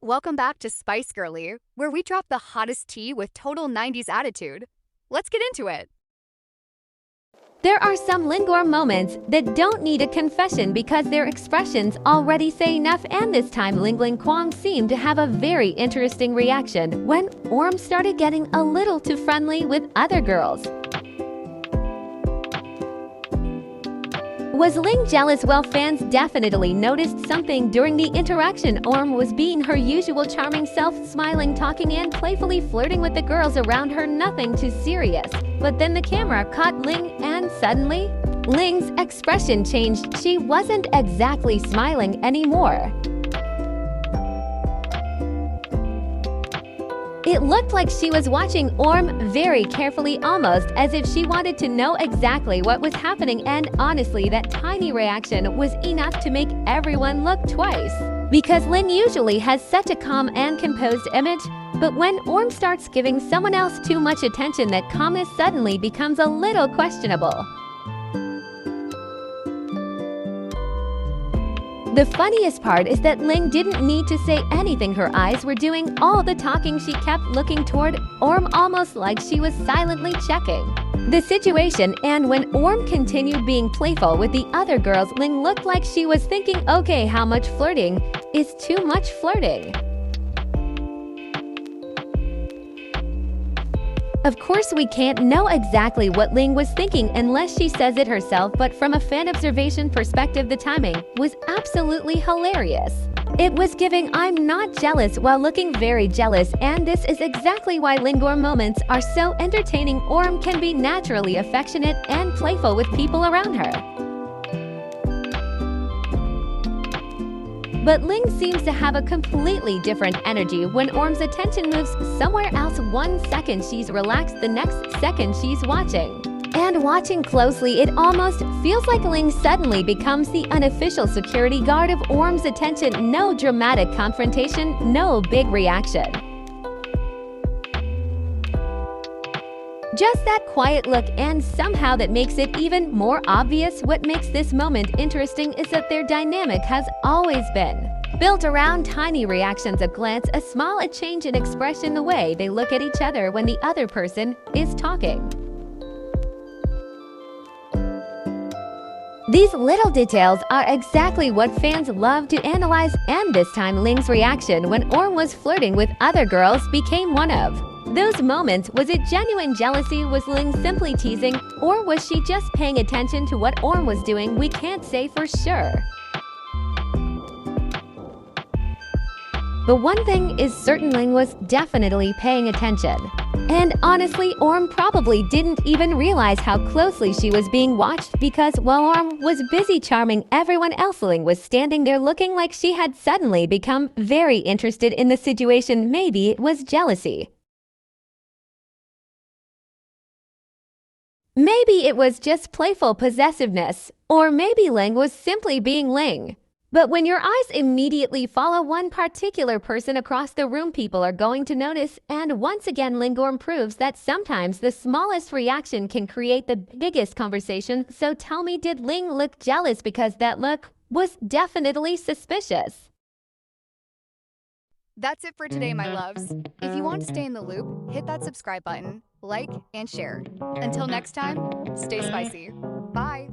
welcome back to Spice Girly, where we drop the hottest tea with total 90s attitude. Let's get into it. There are some Lingor moments that don't need a confession because their expressions already say enough, and this time Ling Kwang seemed to have a very interesting reaction when Orm started getting a little too friendly with other girls. Was Ling jealous? Well, fans definitely noticed something during the interaction. Orm was being her usual charming self, smiling, talking, and playfully flirting with the girls around her, nothing too serious. But then the camera caught Ling, and suddenly, Ling's expression changed. She wasn't exactly smiling anymore. It looked like she was watching Orm very carefully, almost as if she wanted to know exactly what was happening, and honestly, that tiny reaction was enough to make everyone look twice. Because Ling usually has such a calm and composed image, but when Orm starts giving someone else too much attention, that calmness suddenly becomes a little questionable. The funniest part is that Ling didn't need to say anything. Her eyes were doing all the talking. She kept looking toward Orm, almost like she was silently checking the situation, and when Orm continued being playful with the other girls, Ling looked like she was thinking, okay, how much flirting is too much flirting? Of course, we can't know exactly what Ling was thinking unless she says it herself, but from a fan observation perspective, the timing was absolutely hilarious. It was giving "I'm not jealous" while looking very jealous, and this is exactly why Lingor moments are so entertaining. Orm can be naturally affectionate and playful with people around her, but Ling seems to have a completely different energy. When Orm's attention moves somewhere else, one second she's relaxed, the next second she's watching. And watching closely, it almost feels like Ling suddenly becomes the unofficial security guard of Orm's attention. No dramatic confrontation, no big reaction. Just that quiet look, and somehow that makes it even more obvious. What makes this moment interesting is that their dynamic has always been built around tiny reactions, a glance, a smile, a change in expression, the way they look at each other when the other person is talking. These little details are exactly what fans love to analyze, and this time Ling's reaction when Orm was flirting with other girls became one of those moments. Was it genuine jealousy? Was Ling simply teasing? Or was she just paying attention to what Orm was doing? We can't say for sure. But one thing is certain, Ling was definitely paying attention. And honestly, Orm probably didn't even realize how closely she was being watched, because while Orm was busy charming everyone else, Ling was standing there looking like she had suddenly become very interested in the situation. Maybe it was jealousy. Maybe it was just playful possessiveness, or maybe Ling was simply being Ling. But when your eyes immediately follow one particular person across the room, people are going to notice, and once again Lingorm proves that sometimes the smallest reaction can create the biggest conversation. So tell me, did Ling look jealous? Because that look was definitely suspicious. That's it for today, my loves. If you want to stay in the loop, hit that subscribe button, like, and share. Until next time, stay spicy. Bye.